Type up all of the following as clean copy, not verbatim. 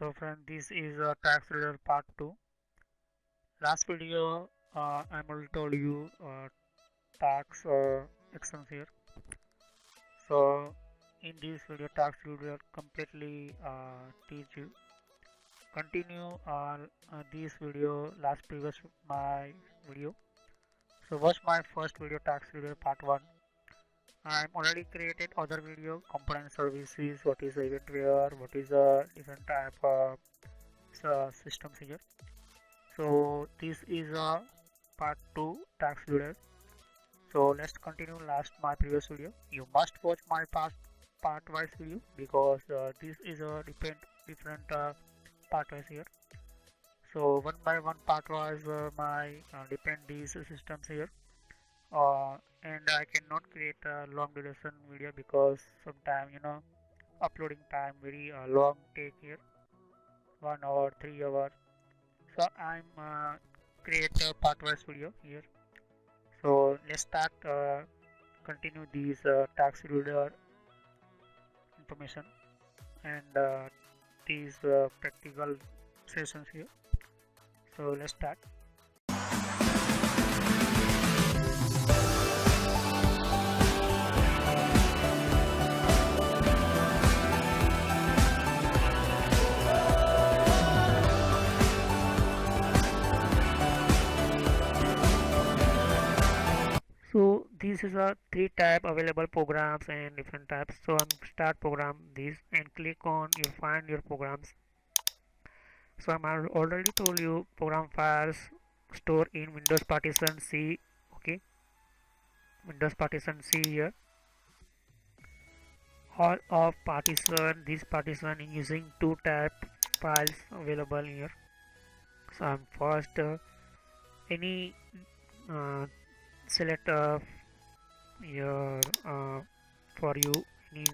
So friend, this is a tax reader part 2. Last video I'm already told you tax actions here. So in this video tax reader completely teach you. Continue this video last previous my video. So watch my first video tax reader part 1. I'm already created other video component services, what is the eventware, what is the different type of systems here. So this is a part 2 tax video. So let's continue last my previous video. You must watch my part wise video because this is a different part wise here. So one by one part wise my depend these systems here. And I cannot create a long duration video because sometimes uploading time very long take here, 1 hour, 3 hours. So I'm create a part wise video here. So let's start continue these tax reader information and these practical sessions here. So let's start. So this is a three type available programs and different types. So I'm start program this and click on you find your programs. So I'm already told you program files store in Windows partition C. Okay, Windows partition C here. All of partition this partition is using two type files available here. So I'm first any uh, select your for you any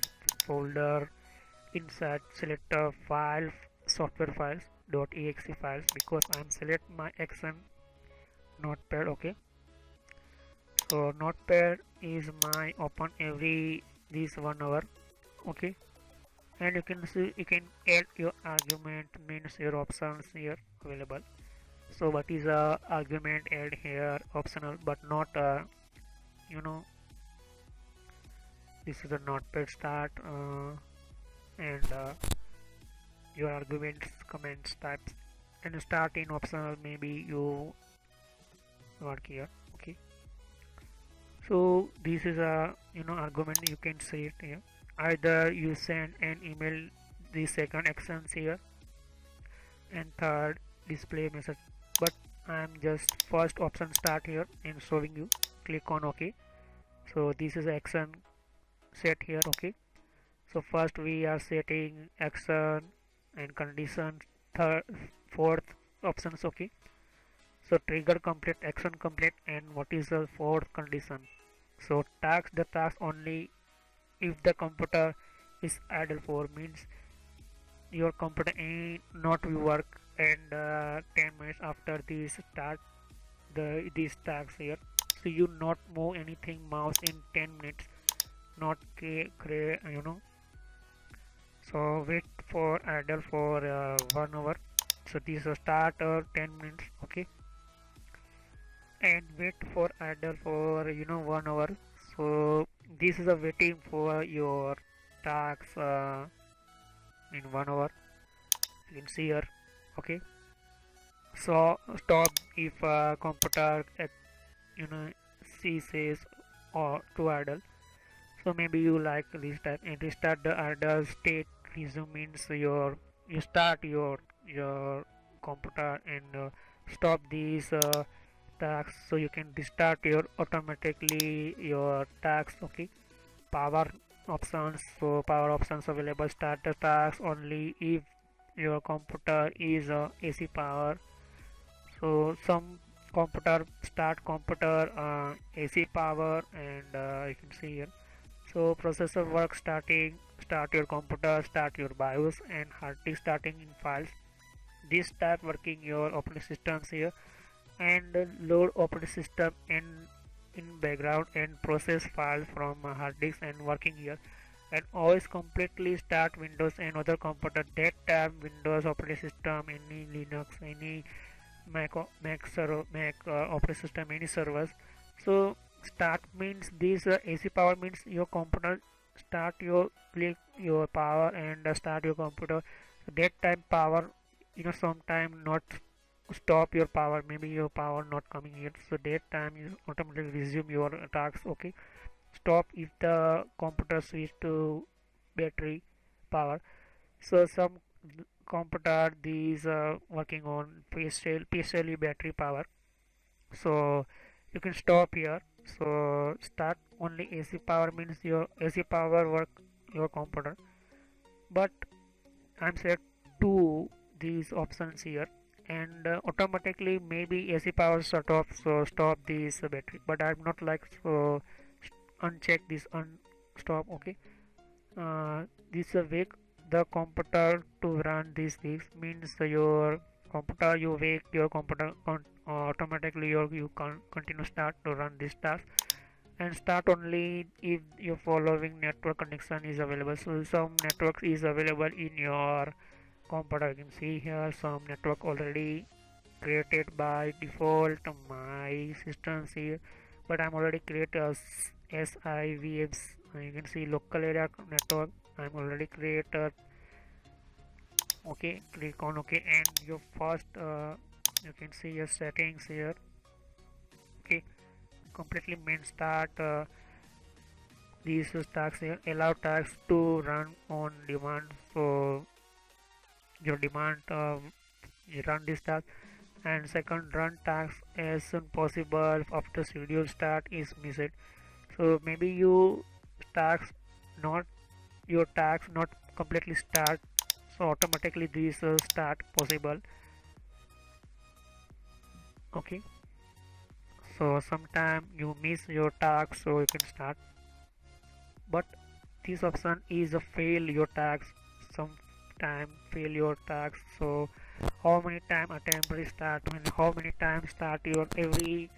folder inside select file software files .exe files because I'm select my action notepad. Okay, so notepad is my open every this 1 hour. Okay, and you can see you can add your argument means your options here available. So what is a argument add here optional but not you know this is a notepad start and your arguments comments types and start in optional maybe you work here. Okay, so this is a argument you can see it here. Either you send an email the second actions here and third display message, but I'm just first option start here and showing you. Click on OK. So this is action set here. Okay, so first we are setting action and condition, third fourth options. Okay, so trigger complete, action complete, and what is the fourth condition? So task the task only if the computer is idle for means your computer ain't not will work and 10 minutes after this start these tags here. So you not move anything mouse in 10 minutes, not so wait for idle for 1 hour. So this is start 10 minutes. Okay, and wait for idle for 1 hour. So this is a waiting for your tasks in 1 hour. You can see here. Okay, so stop if computer ceases or to idle. So maybe you like this type and restart the idle state. Resume means you start your computer and stop these tasks so you can restart your automatically your tasks. Okay, power options. So power options available start the task only if your computer is AC power. So some computer start computer AC power and you can see here. So processor work starting start your computer, start your BIOS and hard disk starting in files. This type working your operating systems here and load operating system in background and process files from hard disk and working here. and always completely start Windows and other computer. That time Windows operating system, any Linux, any Mac operating system, any servers. So start means this AC power means your computer start your click your power and start your computer. So that time power, sometime not stop your power, maybe your power not coming yet, so that time you automatically resume your tasks. Okay, stop if the computer switch to battery power. So some computer these working on PCL battery power, so you can stop here. So start only AC power means your AC power work your computer, but I'm set to these options here, and automatically maybe AC power shut off, so stop this battery, but I'm not like, so uncheck this unstop. Okay, this wake the computer to run these things means your computer, you wake your computer automatically you can continue start to run this task, and start only if your following network connection is available. So some networks is available in your computer. You can see here some network already created by default my systems here, but I'm already created as SIVMs. You can see local area network I'm already created. Okay, click on OK, and your first you can see your settings here. Okay, completely main start these tasks here, allow tasks to run on demand, so your demand you run this task. And second, run tasks as soon possible after schedule start is missed. So maybe you tasks not your tasks not completely start, so automatically these start possible. Okay, so sometime you miss your task, so you can start, but this option is a fail your task, sometime fail your task. So how many time attempt restart, and how many times start your every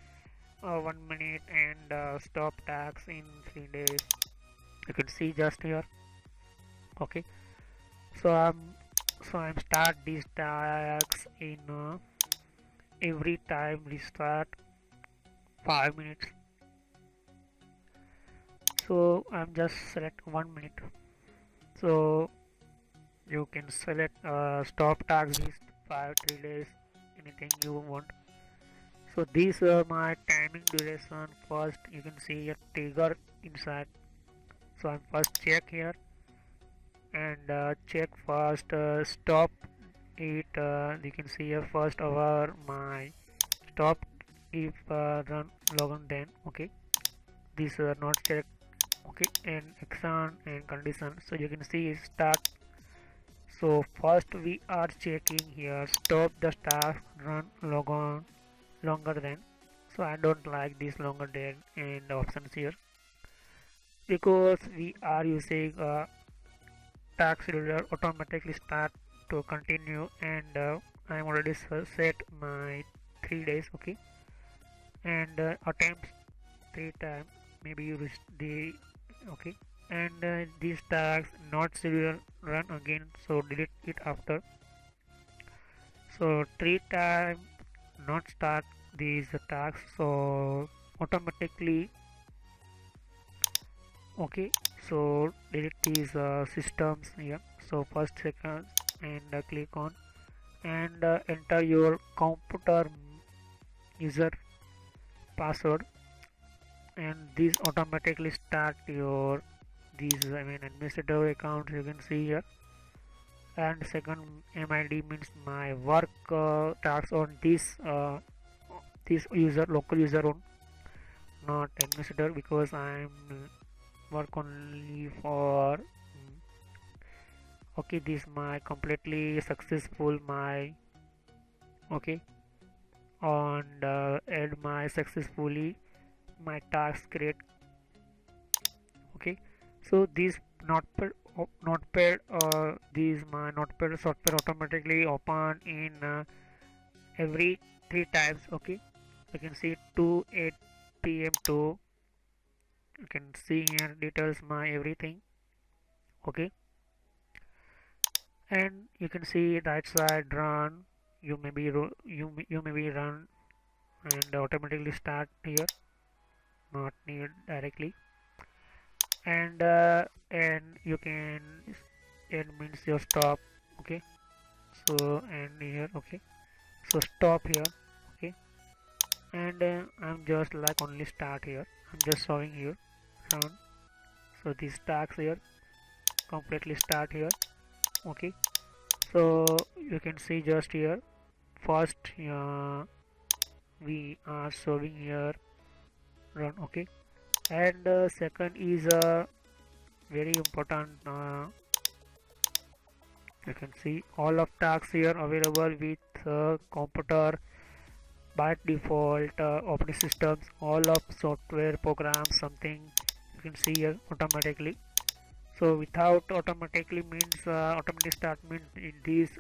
1 minute, and stop tax in 3 days. You can see just here. Okay, so I'm start these tax in every time restart 5 minutes. So I'm just select 1 minute. So you can select stop tax list 3 days, anything you want. So these are my timing duration. First you can see a trigger inside, so I'm first check here, and check first stop it. You can see here first over my stop if run login, then okay, these are not checked. Okay, and action and condition, so you can see start. So first we are checking here stop the task run logon longer than, so I don't like this longer than and options here, because we are using task scheduler automatically start to continue, and I'm already set my 3 days. Okay, and attempts 3 times, maybe you reach the okay, and these tags not scheduler run again, so delete it after. So 3 times not start these tags, so automatically okay, so delete these systems here. So first second, and click on, and enter your computer user password, and this automatically start your these administrator accounts, you can see here. And second MID means my work tasks on this user local user on, not administrator, because I'm work only for okay, this my completely successful my okay, and add my successfully my task create. Okay, so this notepad notepad these my notepad software automatically open in every 3 times. Okay, you can see 2 8 p.m. to, you can see here details my everything. Okay, and you can see right side run. You maybe run and automatically start here, not need directly. And you can end means your stop. Okay, so and here. Okay, so stop here. Okay, and I'm just like only start here. I'm just showing here run. So these tags here completely start here. Okay, so you can see just here first we are showing here run. Okay, and second is very important. You can see all of tasks here available with computer by default. Operating systems, all of software programs, something you can see here automatically. So without automatically means automatic start means in this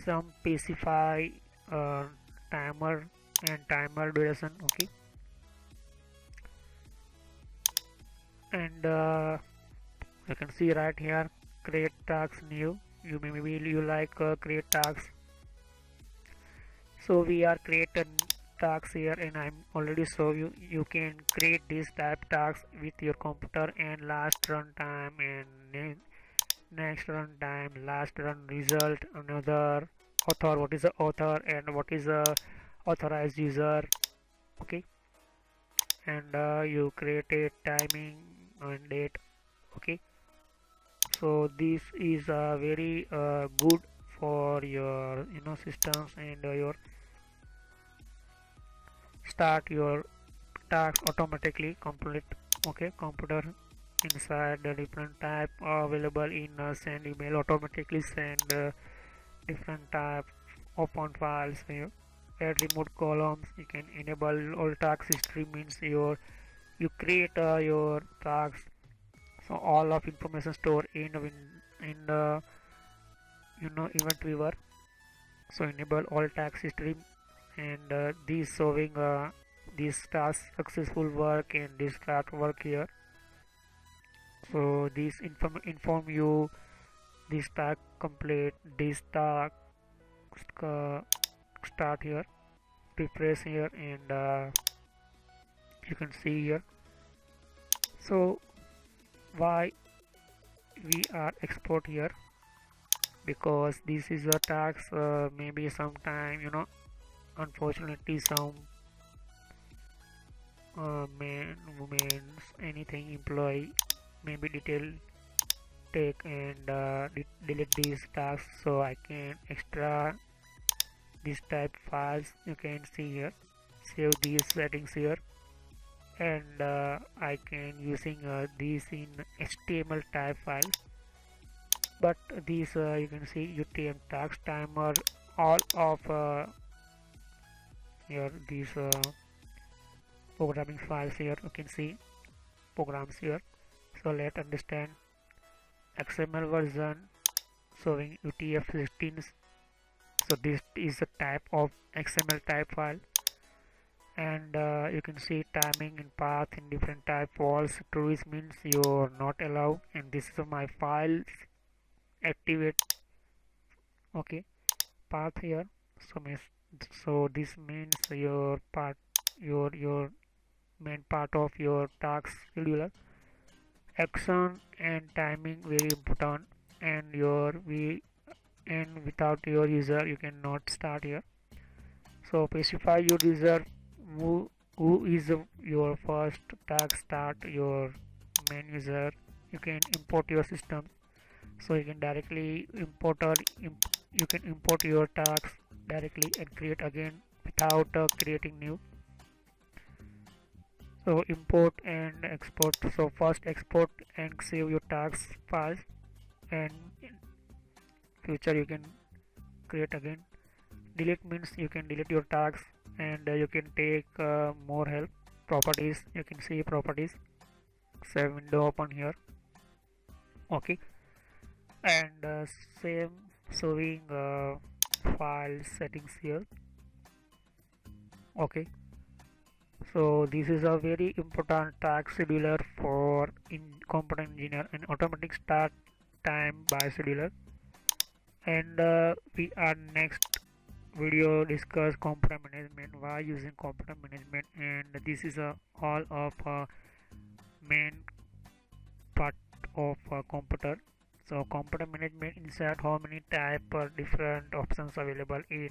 some specify uh, timer and timer duration. Okay, and you can see right here create tasks new. You maybe you like create tasks. So we are creating tasks here, and I'm already show you can create this type tasks with your computer, and last run time and next run time, last run result, another author, what is the author and what is the authorized user. Okay, and you created timing and date. Okay, so this is very good for your systems, and your start your tasks automatically complete. Okay, computer inside the different type available in send email automatically send different type open files here. Add remote columns, you can enable all task history means you create your tasks, so all of information stored in the event viewer. So enable all task history, and these showing this task successful work and this start work here. So this inform you this task complete, this task uh, start here, refresh here, and you can see here. So why we are export here, because this is a tax, maybe sometime unfortunately some man, women, anything employee maybe detail take and delete these tasks, so I can extra this type files. You can see here, save these settings here, and I can using these in HTML type file. But these you can see UTM tax timer, all of here these programming files here. You can see programs here. So let's understand XML version showing UTF-16. So this is a type of XML type file, and you can see timing and path in different type. False, true means you're not allowed, and this is my files activate. Okay, path here. So this means your part, your main part of your task scheduler. Action and timing very important, and without your user you cannot start here. So specify your user, who is your first task start your main user. You can import your system, so you can directly you can import your tasks directly and create again without creating new. So import and export. So first export and save your task files, and in future you can create again. Delete means you can delete your tags, and you can take more help. Properties, you can see properties, save window open here. Okay, and same showing file settings here. Okay, So this is a very important task scheduler for in computer engineer and automatic start time by scheduler. And we are next video discuss computer management, why using computer management, and this is all of main part of computer. So computer management inside how many type different options available in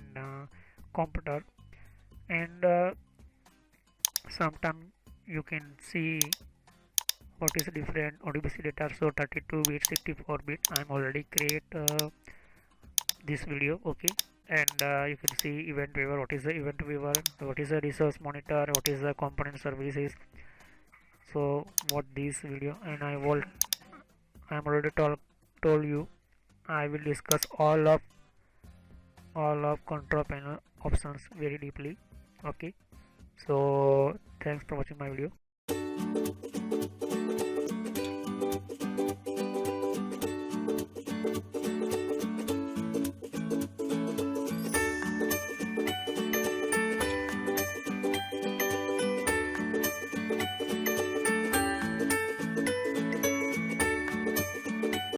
computer, and sometimes you can see what is different ODBC data. So 32-bit, 64-bit. I'm already create this video, okay. And you can see event viewer, what is the event viewer, what is the resource monitor, what is the component services. So what this video, and I'm already told you I will discuss all of control panel options very deeply, okay. So thanks for watching my video.